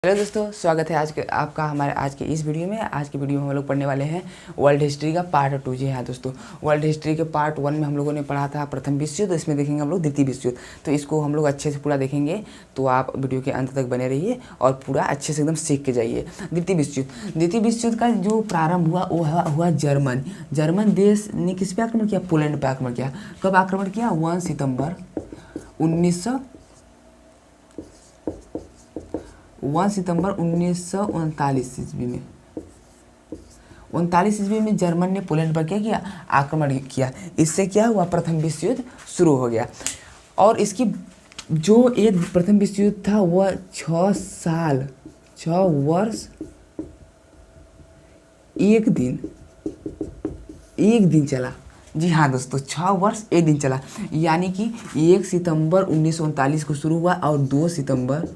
Hello दोस्तों, स्वागत है आपका हमारे आज के इस वीडियो में। आज की वीडियो में हम लोग पढ़ने वाले हैं वर्ल्ड हिस्ट्री का पार्ट 2। जी हाँ दोस्तों, वर्ल्ड हिस्ट्री के पार्ट 1 में हम लोगों ने पढ़ा था प्रथम विश्व युद्ध। इसमें देखेंगे हम लोग द्वितीय विश्व युद्ध। तो इसको हम लोग अच्छे से पूरा देखेंगे, तो आप वीडियो के अंत तक बने रहिए और पूरा अच्छे से एकदम सीख के जाइए। द्वितीय विश्व युद्ध का जो प्रारंभ हुआ वो हुआ जर्मन देश ने किस पे आक्रमण किया? पोलैंड पे आक्रमण किया। कब आक्रमण किया? 1 सितंबर 1939 ईस्वी में। 39 ईस्वी में जर्मन ने पोलैंड पर क्या किया? आक्रमण किया। इससे क्या हुआ? प्रथम विश्व युद्ध शुरू हो गया। और इसकी जो एक प्रथम विश्व युद्ध था वह 6 वर्ष 1 दिन चला। जी हाँ दोस्तों, 6 वर्ष 1 दिन चला। यानी कि 1 सितंबर 1939 को शुरू हुआ और 2 सितंबर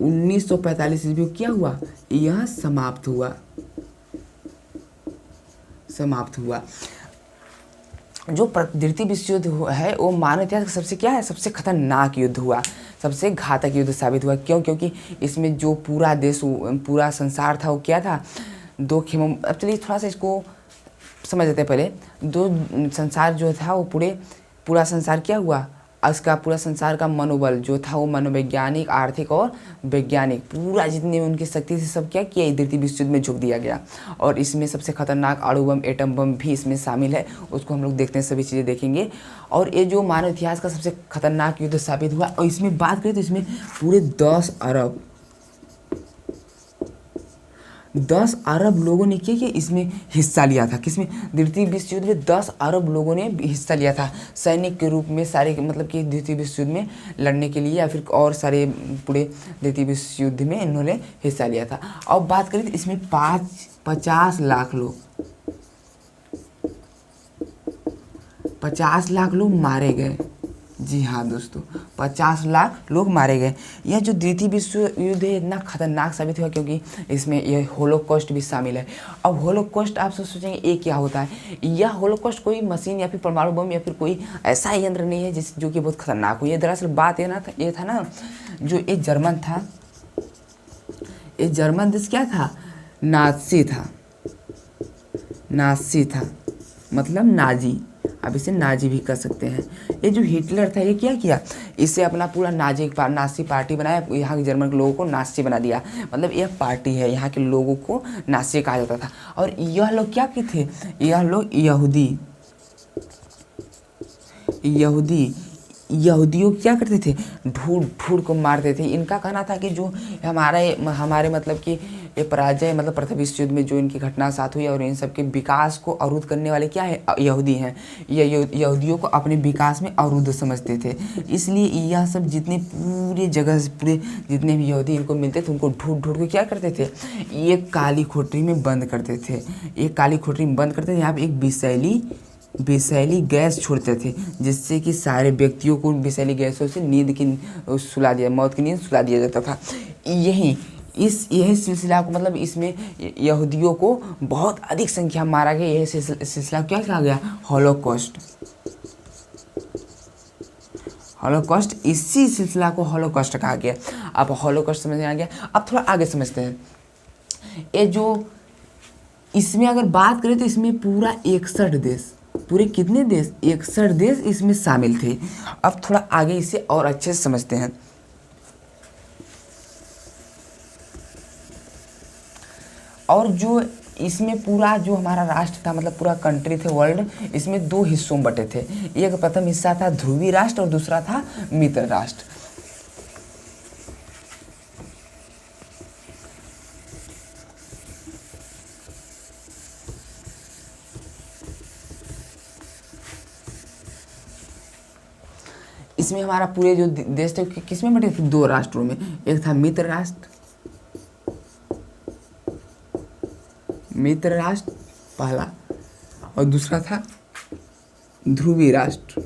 1945 ईस्वी को क्या हुआ? यह समाप्त हुआ। जो द्वितीय विश्व युद्ध है वो मानव इतिहास का सबसे क्या है? सबसे खतरनाक युद्ध हुआ, सबसे घातक युद्ध साबित हुआ। क्यों? क्योंकि इसमें जो पूरा देश, पूरा संसार था वो क्या था? दो खेमों। अब चलिए थोड़ा सा इसको समझ लेते हैं। पहले दो संसार जो था वो पूरा संसार क्या हुआ? उसका पूरा संसार का मनोबल जो था वो मनोवैज्ञानिक, आर्थिक और वैज्ञानिक, पूरा जितने उनकी शक्ति थी सब क्या किया? द्वितीय विश्व युद्ध में झोंक दिया गया। और इसमें सबसे खतरनाक अणु बम, एटम बम भी इसमें शामिल है। उसको हम लोग देखते हैं, सभी चीज़ें देखेंगे। और ये जो मानव इतिहास का सबसे खतरनाक युद्ध साबित हुआ। और इसमें बात करें तो इसमें पूरे 10 अरब लोगों ने क्या किया? इसमें हिस्सा लिया था। किसमें? द्वितीय विश्व युद्ध में 10 अरब लोगों ने हिस्सा लिया था सैनिक के रूप में, सारे मतलब कि द्वितीय विश्व युद्ध में लड़ने के लिए, या फिर और सारे पूरे द्वितीय विश्व युद्ध में इन्होंने हिस्सा लिया था। अब बात करें तो इसमें 50 लाख लोग मारे गए। जी हाँ दोस्तों, 50 लाख लोग मारे गए। यह जो द्वितीय विश्व युद्ध है इतना खतरनाक साबित हुआ क्योंकि इसमें यह होलोकॉस्ट भी शामिल है। अब होलोकॉस्ट आप सब सोचेंगे ये क्या होता है? यह होलोकॉस्ट कोई मशीन या फिर परमाणु बम या फिर कोई ऐसा यंत्र नहीं है जो कि बहुत खतरनाक हो। ये दरअसल बात ये था ना, जो ये जर्मन था, ये जर्मन देश क्या था? नाज़ी था, मतलब नाजी। अब इसे नाजी भी कर सकते हैं। ये जो हिटलर था ये क्या किया? इसे अपना पूरा नाजी पार्टी बनाया। यहाँ के जर्मन के लोगों को नाज़ी बना दिया। मतलब यह पार्टी है, यहाँ के लोगों को नाज़ी कहा जाता था। और यह लोग क्या थे? यह लोग यहूदियों क्या करते थे? ढूंढ को मारते थे। इनका कहना था कि जो हमारे मतलब कि ये पराजय, मतलब प्रथम विश्व युद्ध में जो इनकी घटना साथ हुई और इन सब के विकास को अवरुद्ध करने वाले क्या है? यहूदी हैं। ये यहूदियों को अपने विकास में अवरुद्ध समझते थे। इसलिए यह सब जितने पूरे जितने भी यहूदी इनको मिलते थे उनको ढूंढ के क्या करते थे? एक काली खोटरी में बंद करते थे। यहाँ पे एक विषैली गैस छोड़ते थे, जिससे कि सारे व्यक्तियों को विषैली गैसों से मौत की नींद सुला दिया जाता था। यही सिलसिला को, मतलब इसमें यहूदियों को बहुत अधिक संख्या में मारा गया। यही सिलसिला क्या कहा गया? हॉलोकॉस्ट। इसी सिलसिला को हॉलोकॉस्ट कहा गया। अब हॉलोकॉस्ट समझ में आ गया। अब थोड़ा आगे समझते हैं। ये जो इसमें अगर बात करें तो इसमें पूरा 61 देश, पूरे कितने देश? 61 देश इसमें शामिल थे। अब थोड़ा आगे इसे और अच्छे से समझते हैं। और जो इसमें पूरा जो हमारा राष्ट्र था, मतलब पूरा कंट्री थे, वर्ल्ड, इसमें 2 हिस्सों में बटे थे। एक प्रथम हिस्सा था ध्रुवीय राष्ट्र और दूसरा था मित्र राष्ट्र। इसमें हमारा पूरे जो देश थे किसमें बटे थे? 2 राष्ट्रों में। एक था मित्र राष्ट्र पहला, और दूसरा था ध्रुवीय राष्ट्र।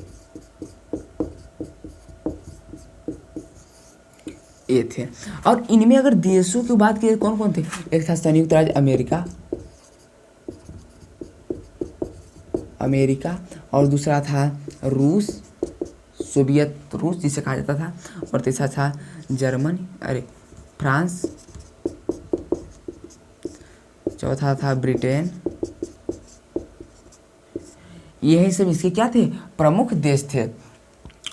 ये थे। और इनमें अगर देशों की बात की कौन कौन थे? एक था संयुक्त राज्य अमेरिका, और दूसरा था रूस, सोवियत रूस जिसे कहा जाता था, और तीसरा था जर्मनी, अरे फ्रांस, चौथा था ब्रिटेन। यही सब इसके क्या थे, प्रमुख देश थे।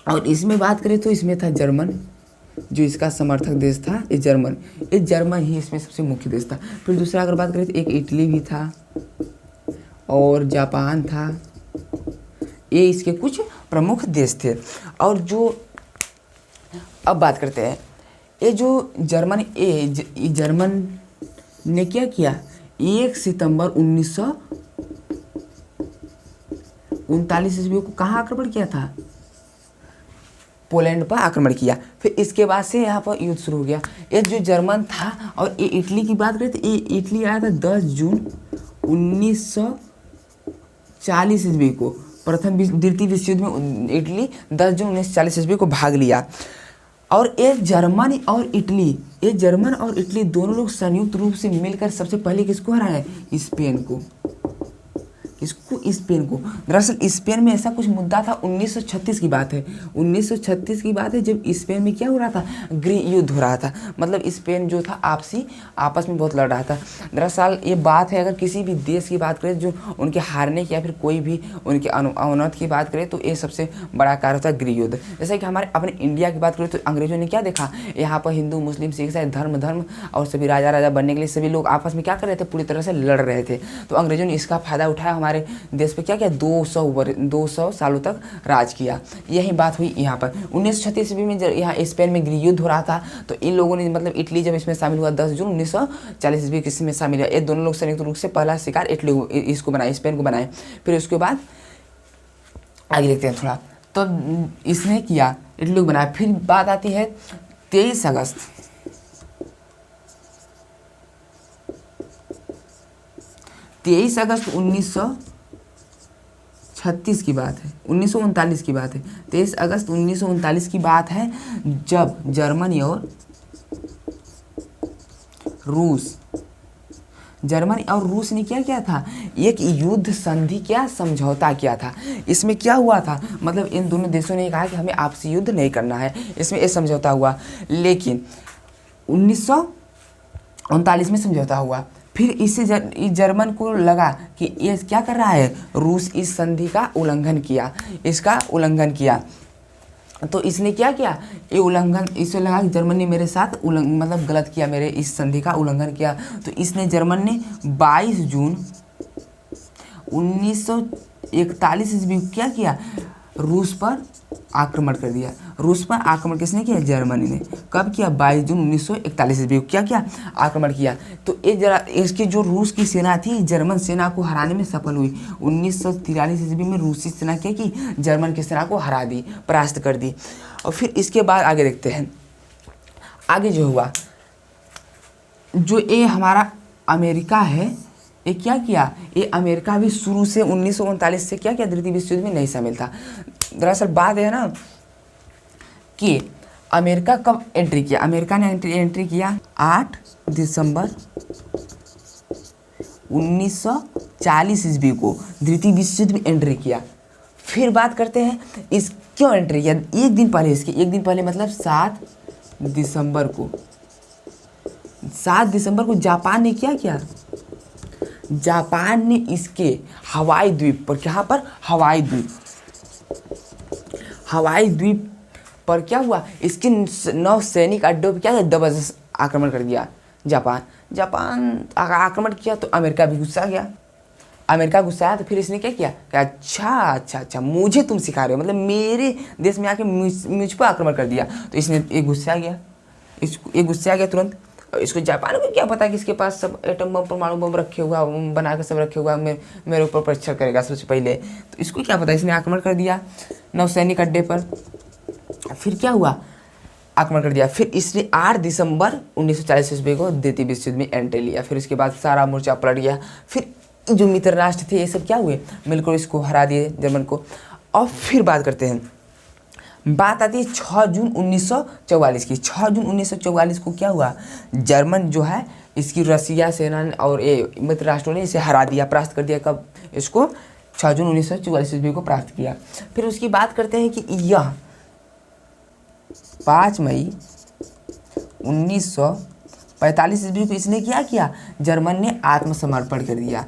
और इसमें बात करें तो इसमें था जर्मन, जो इसका समर्थक देश था ये जर्मन ही इसमें सबसे मुख्य देश था। फिर दूसरा अगर बात करें तो एक इटली भी था और जापान था। ये इसके कुछ प्रमुख देश थे। और जो अब बात करते हैं, ये जो जर्मन ने क्या किया, 1 सितंबर 1939 ईस्वी को कहाँ आक्रमण किया था, पोलैंड पर आक्रमण किया। फिर इसके बाद से यहाँ पर युद्ध शुरू हो गया। ये जो जर्मन था, और ये इटली की बात करें तो ये इटली आया था 10 जून 1940 ईस्वी को। द्वितीय विश्व युद्ध में इटली 10 जून 1940 ईस्वी को भाग लिया। और ये जर्मन और इटली दोनों लोग संयुक्त रूप से मिलकर सबसे पहले किसको हराए, स्पेन को। दरअसल स्पेन में ऐसा कुछ मुद्दा था, 1936 की बात है। 1936 की बात है जब स्पेन में क्या हो रहा था, गृह युद्ध हो रहा था। मतलब स्पेन जो था आपस में बहुत लड़ रहा था। दरअसल ये बात है, अगर किसी भी देश की बात करें जो उनके हारने की या फिर कोई भी उनके अवनत की बात करें तो ये सबसे बड़ा कारण होता है गृह युद्ध। जैसे कि हमारे अपने इंडिया की बात करें तो अंग्रेजों ने क्या देखा, यहाँ पर हिंदू मुस्लिम सिख ईसाई धर्म और सभी राजा बनने के लिए सभी लोग आपस में क्या कर रहे थे, पूरी तरह से लड़ रहे थे। तो अंग्रेजों ने इसका फायदा उठाया, हमारे देश पे क्या किया, 200 सालों तक राज किया। यही बात हुई यहाँ पर। 1936 ईस्वी में जब यहाँ स्पेन में गृह युद्ध हो रहा था तो इन लोगों ने, मतलब इटली जब इसमें शामिल हुआ 10 जून 1940 ईस्वी किसी में शामिल हुआ, ये दोनों लोग संयुक्त रूप से पहला शिकार स्पेन को बनाए। फिर उसके बाद आगे देखते हैं थोड़ा, तो इसने किया, इटली को बनाया। फिर बात आती है 23 अगस्त 1936 की बात है, 1939 की बात है। 23 अगस्त 1939 की बात है जब जर्मनी और रूस ने क्या किया था, एक युद्ध संधि समझौता किया था। इसमें क्या हुआ था, मतलब इन दोनों देशों ने कहा कि हमें आपसी युद्ध नहीं करना है, इसमें ये समझौता हुआ। लेकिन 1939 में समझौता हुआ। फिर इससे जर्मन को लगा कि ये क्या कर रहा है, रूस इस संधि का उल्लंघन किया। तो इसने क्या किया, इसे लगा कि जर्मन ने मेरे साथ मतलब गलत किया, मेरे इस संधि का उल्लंघन किया। तो इसने जर्मन ने 22 जून 1941 ईस्वी को क्या किया, रूस पर आक्रमण कर दिया। रूस पर आक्रमण किसने किया, जर्मनी ने। कब किया, 22 जून 1941 ईस्वी को क्या किया, आक्रमण किया। तो इसकी जो रूस की सेना थी जर्मन सेना को हराने में सफल हुई। 1943 ईस्वी में रूसी सेना क्या की, जर्मन की सेना को हरा दी, परास्त कर दी। और फिर इसके बाद आगे देखते हैं, आगे जो हुआ, जो ये हमारा अमेरिका है, ये क्या किया, ये अमेरिका भी शुरू से 1939 से क्या किया, द्वितीय विश्व युद्ध में नहीं शामिल था। दरअसल बात है ना कि अमेरिका कब एंट्री किया, अमेरिका ने एंट्री किया 8 दिसंबर 1940 ईस्वी को द्वितीय विश्व युद्ध में एंट्री किया। फिर बात करते हैं इस क्यों एंट्री किया, एक दिन पहले मतलब 7 दिसंबर को जापान ने क्या किया, जापान ने इसके हवाई द्वीप पर, कहाँ पर, हवाई द्वीप पर क्या हुआ, इसके 9 सैनिक अड्डों पर क्या जबरदस्त आक्रमण कर दिया। जापान आक्रमण किया तो अमेरिका भी गुस्सा गया। तो फिर इसने क्या किया कि अच्छा मुझे तुम सिखा रहे हो, मतलब मेरे देश में आके मुझ पर आक्रमण कर दिया। तो इसने एक गुस्सा गया तुरंत। इसको जापान को क्या पता कि इसके पास सब एटम बम, परमाणु बम रखे हुआ, बना के सब रखे हुआ, मेरे ऊपर परीक्षण करेगा सबसे पहले। तो इसको क्या पता, इसने आक्रमण कर दिया नौसैनिक अड्डे पर। फिर क्या हुआ, आक्रमण कर दिया। फिर इसने 8 दिसंबर 1940 ईस्वी को द्वितीय विश्व युद्ध में एंट्री लिया। फिर उसके बाद सारा मोर्चा पलट गया। फिर जो मित्र राष्ट्र थे ये सब क्या हुए, मिलकर इसको हरा दिए, जर्मन को। और फिर बात करते हैं, बात आती है 6 जून 1944 की। 6 जून 1944 को क्या हुआ, जर्मन जो है इसकी रसिया सेना और ये मित्र राष्ट्रों ने इसे हरा दिया, परास्त कर दिया। कब, इसको 6 जून 1944 ईस्वी को परास्त किया। फिर उसकी बात करते हैं कि यह 5 मई 1945 ईस्वी को इसने क्या किया, जर्मन ने आत्मसमर्पण कर दिया।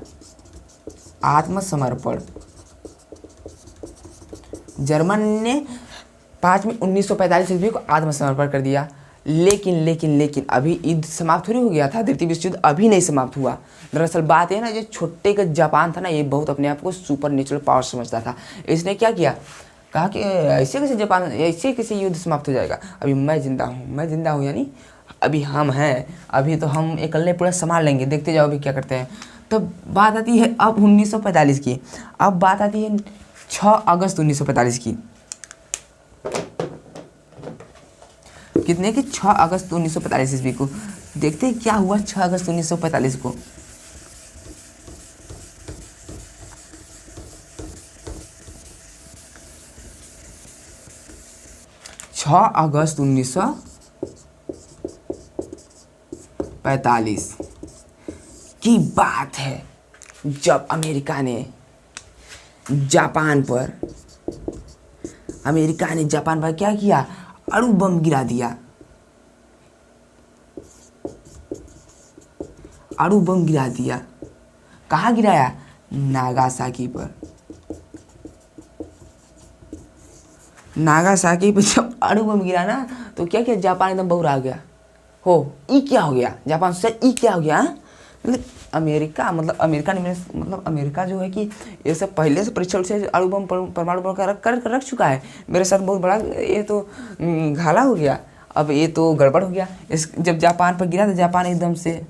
आत्मसमर्पण, जर्मन ने 5 में 1945 ईस्वी को आत्मसमर्पण कर दिया। लेकिन अभी युद्ध समाप्त थोड़ी हो गया था, द्वितीय विश्व युद्ध अभी नहीं समाप्त हुआ। दरअसल बात है ना, जो छोटे का जापान था ना, ये बहुत अपने आप को सुपर नेचुरल पावर समझता था। इसने क्या किया, कहा कि ऐसे कैसे जापान, ऐसे कैसे युद्ध समाप्त हो जाएगा, अभी मैं जिंदा हूँ यानी अभी हम हैं, अभी तो हम अकेले पूरा संभाल लेंगे, देखते जाओ अभी क्या करते हैं। तो बात आती है अब 1945 की। अब बात आती है 6 अगस्त 1945 की। कितने की, 6 अगस्त 1945 ईस्वी को। देखते हैं क्या हुआ 6 अगस्त 1945 को। अगस्त 1945 की बात है, जब अमेरिका ने जापान पर क्या किया, अणु बम गिरा दिया। अणु बम गिरा दिया। कहाँ गिराया, नागासाकी पर। नागासाकी पर जब अणु बम गिरा ना, तो क्या किया, जापान एकदम बहुरा गया। ई क्या हो गया, जापान से ई क्या हो गया, मतलब अमेरिका ने अमेरिका जो है कि ये सब पहले से परीक्षण से अणु बम परमाणु बम कर रख चुका है। मेरे साथ बहुत बड़ा ये तो घाला हो गया, अब ये तो गड़बड़ हो गया। जब जापान पर गिरा तो जापान एकदम से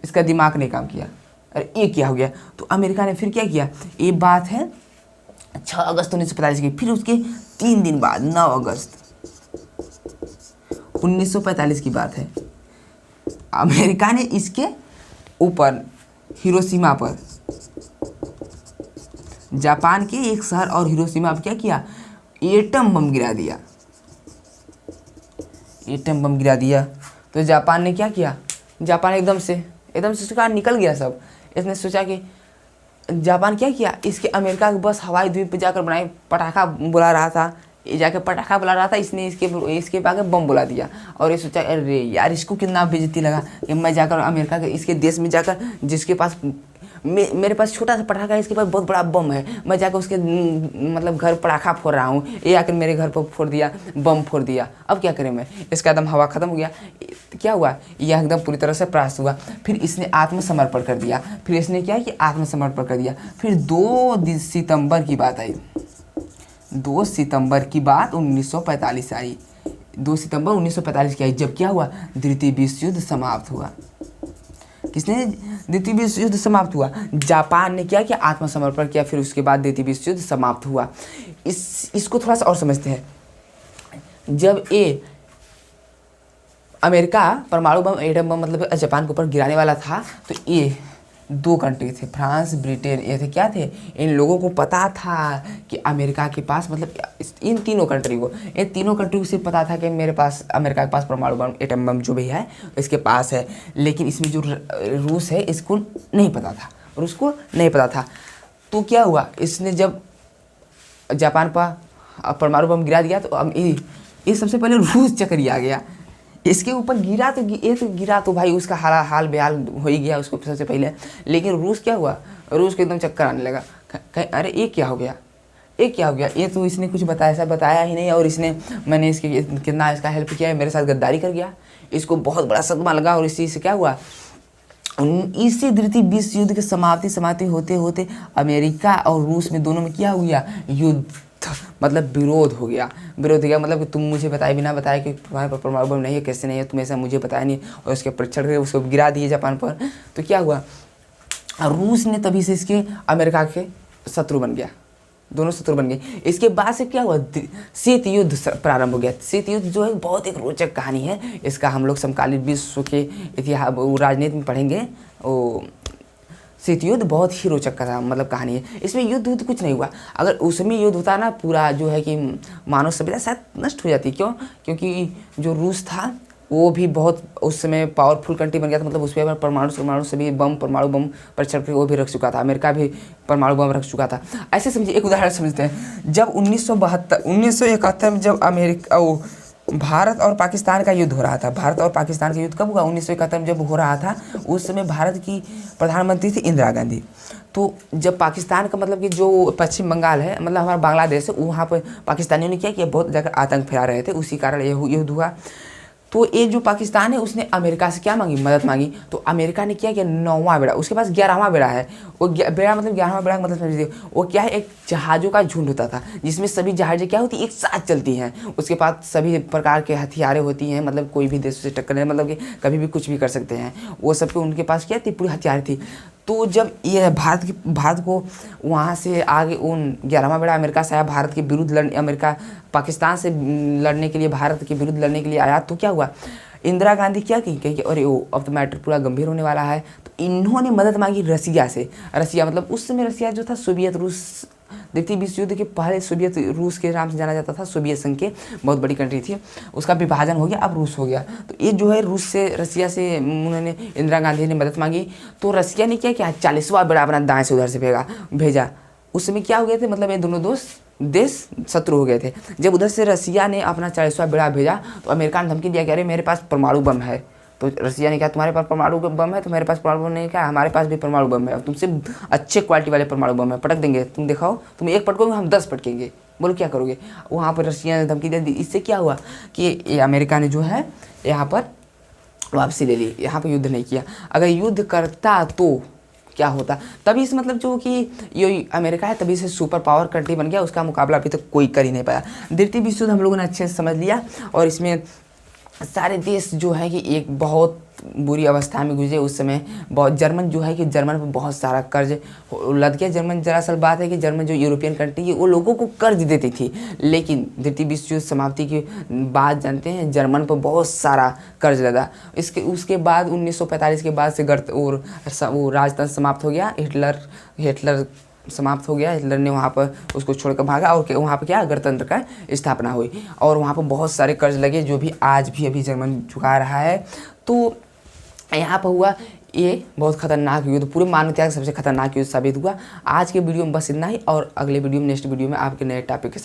इसका दिमाग ने काम किया, अरे ये क्या हो गया। तो अमेरिका ने फिर क्या किया, ये बात है 6 अगस्त 1945 की। फिर उसके 3 दिन बाद 9 अगस्त 1945 की बात है, अमेरिका ने इसके ऊपर हिरोशिमा पर, जापान के एक शहर और हिरोशिमा पर क्या किया, एटम बम गिरा दिया। एटम बम गिरा दिया। तो जापान ने क्या किया, जापान एकदम से उसका निकल गया सब। इसने सोचा कि जापान क्या किया, इसके अमेरिका के बस हवाई द्वीप पे जाकर बनाए पटाखा बुला रहा था, ये जाकर पटाखा बुला रहा था, इसने इसके आगे बम बुला दिया। और ये सोचा अरे यार इसको कितना बेइज्जती लगा कि मैं जाकर अमेरिका के इसके देश में जाकर, जिसके पास मेरे पास छोटा सा पटाखा है, इसके पास बहुत बड़ा बम है, मैं जाकर उसके मतलब घर पटाखा फोड़ रहा हूँ, ये आकर मेरे घर पर फोड़ दिया, बम फोड़ दिया, अब क्या करें मैं। इसका एकदम हवा ख़त्म हो गया। क्या हुआ, यह एकदम पूरी तरह से परास्त हुआ। फिर इसने आत्मसमर्पण कर दिया। फिर इसने क्या कि आत्मसमर्पण कर दिया। फिर 2 सितंबर की बात आई, 2 सितंबर की बात 1945 आई। 2 सितंबर 1945 की आई, जब क्या हुआ, द्वितीय विश्व युद्ध समाप्त हुआ। किसने, द्वितीय विश्व युद्ध समाप्त हुआ, जापान ने क्या किया, आत्मसमर्पण किया। फिर उसके बाद द्वितीय विश्व युद्ध समाप्त हुआ। इसको थोड़ा सा और समझते हैं। जब ये अमेरिका परमाणु बम, एटम बम मतलब जापान के ऊपर गिराने वाला था, तो ये 2 कंट्री थे, फ्रांस ब्रिटेन, ये थे क्या थे, इन लोगों को पता था कि अमेरिका के पास, मतलब इन तीनों कंट्री को, को सिर्फ पता था कि मेरे पास, अमेरिका के पास परमाणु बम एटम बम जो भी है इसके पास है। लेकिन इसमें जो रूस है इसको नहीं पता था, तो क्या हुआ, इसने जब जापान पर परमाणु बम गिरा दिया, तो ये सबसे पहले रूस चक्रिया गया। इसके ऊपर गिरा तो भाई उसका हाल बेहाल हो ही गया उसको सबसे पहले। लेकिन रूस क्या हुआ, रूस को एकदम चक्कर आने लगा, अरे ये क्या हो गया, ये तो इसने कुछ बताया ही नहीं, और मैंने इसके कितना इसका हेल्प किया है, मेरे साथ गद्दारी कर गया। इसको बहुत बड़ा सदमा लगा, और इसी से क्या हुआ, इसी द्वितीय विश्व युद्ध की समाप्ति होते होते अमेरिका और रूस में दोनों में क्या हो गया, युद्ध, मतलब विरोध हो गया। मतलब कि तुम मुझे बताए बिना बताए कि तुम्हारे पर परमाणु बम नहीं है, कैसे नहीं है, तुम ऐसा मुझे बताया नहीं, और उसके परीक्षण करके उसको गिरा दिए जापान पर। तो क्या हुआ, रूस ने तभी से इसके अमेरिका के शत्रु बन गया, दोनों शत्रु बन गए। इसके बाद से क्या हुआ, शीत युद्ध प्रारंभ हो गया। शीत युद्ध जो है बहुत एक रोचक कहानी है, इसका हम लोग समकालीन विश्व के इतिहास राजनीति में पढ़ेंगे। शीत युद्ध बहुत ही रोचक मतलब कहानी है। इसमें युद्ध कुछ नहीं हुआ, अगर उसमें युद्ध होता ना, पूरा जो है कि मानव सभ्यता शायद नष्ट हो जाती। क्यों, क्योंकि जो रूस था वो भी बहुत उस समय पावरफुल कंट्री बन गया था, मतलब उस पर परमाणु सभी परमाणु बम परीक्षण करके वो भी रख चुका था, अमेरिका भी परमाणु बम रख चुका था। ऐसे समझिए, एक उदाहरण समझते हैं, जब 1971 में जब भारत और पाकिस्तान का युद्ध हो रहा था। भारत और पाकिस्तान का युद्ध कब हुआ? 1971 में जब हो रहा था, उस समय भारत की प्रधानमंत्री थी इंदिरा गांधी। तो जब पाकिस्तान का मतलब कि जो पश्चिम बंगाल है, मतलब हमारा बांग्लादेश है, वहाँ पर पाकिस्तानियों ने क्या किया, बहुत जगह आतंक फैला रहे थे, उसी कारण ये युद्ध हुआ। तो ये जो पाकिस्तान है उसने अमेरिका से क्या मांगी, मदद मांगी। तो अमेरिका ने क्या किया, 9वां बेड़ा, उसके पास 11वां बेड़ा है। वो बेड़ा मतलब 11वां बेड़ा का मतलब समझिए, वो क्या है, एक जहाज़ों का झुंड होता था, जिसमें सभी जहाज़ें क्या होती, एक साथ चलती हैं। उसके पास सभी प्रकार के हथियारें होती हैं, मतलब कोई भी देश से टक्कर, मतलब कि कभी भी कुछ भी कर सकते हैं, वो सब उनके पास क्या थी, पूरी हथियार थी। तो जब ये भारत को वहाँ से आगे उन 11वां बेड़ा अमेरिका से आया, भारत के विरुद्ध लड़ने, अमेरिका पाकिस्तान से लड़ने के लिए, भारत के विरुद्ध लड़ने के लिए आया, तो क्या हुआ, इंदिरा गांधी क्या की कि अरे वो अब तो मैटर पूरा गंभीर होने वाला है। तो इन्होंने मदद मांगी रसिया से। रसिया मतलब उस समय रसिया जो था सोवियत रूस, द्वितीय विश्व युद्ध के पहले सोवियत रूस के नाम से जाना जाता था, सोवियत संघ के बहुत बड़ी कंट्री थी, उसका विभाजन हो गया, अब रूस हो गया। तो ये जो है रूस से, रसिया से उन्होंने, इंदिरा गांधी ने मदद मांगी। तो रसिया ने क्या किया, 40वां बेड़ा अपना दाएं से उधर से भेजा। उस समय क्या हो गए थे, मतलब ये दोनों देश शत्रु हो गए थे। जब उधर से रसिया ने अपना 40वां बेड़ा भेजा, तो अमेरिका ने धमकी दिया कि अरे मेरे पास परमाणु बम है। तो रसिया ने कहा तुम्हारे पास परमाणु बम है, तो मेरे पास परमाणु बम नहीं, कहा हमारे पास भी परमाणु बम है, तुमसे अच्छे क्वालिटी वाले परमाणु बम है, पटक देंगे, तुम दिखाओ, तुम एक पटकोगे हम 10 पटकेंगे, बोलो क्या करोगे। वहाँ पर रसिया ने धमकी दे दी। इससे क्या हुआ कि ये अमेरिका ने जो है यहाँ पर वापसी ले ली, यहाँ पर युद्ध नहीं किया। अगर युद्ध करता तो क्या होता, तभी से मतलब जो कि ये अमेरिका है तभी से सुपर पावर कंट्री बन गया, उसका मुकाबला अभी तक कोई कर ही नहीं पाया। द्वितीय विश्व युद्ध हम लोगों ने अच्छे से समझ लिया, और इसमें सारे देश जो है कि एक बहुत बुरी अवस्था में गुजरे। उस समय बहुत जर्मन जो है कि जर्मन पर बहुत सारा कर्ज लद गया। जर्मन, दरअसल बात है कि जर्मन जो यूरोपियन कंट्री है वो लोगों को कर्ज देती थी, लेकिन द्वितीय विश्व युद्ध समाप्ति के बाद जानते हैं जर्मन पर बहुत सारा कर्ज लदा। उसके बाद 1945 के बाद से वो राजतंत्र समाप्त हो गया, हिटलर समाप्त हो गया। हिटलर ने वहाँ पर उसको छोड़कर भागा, और वहाँ पर क्या, गणतंत्र का स्थापना हुई, और वहाँ पर बहुत सारे कर्ज लगे, जो भी आज भी अभी जर्मन चुका रहा है। तो यहाँ पर हुआ ये बहुत खतरनाक युद्ध, पूरे मानवता का सबसे खतरनाक युद्ध साबित हुआ। आज के वीडियो में बस इतना ही, और अगले वीडियो में, नेक्स्ट वीडियो में आपके नए टॉपिक के साथ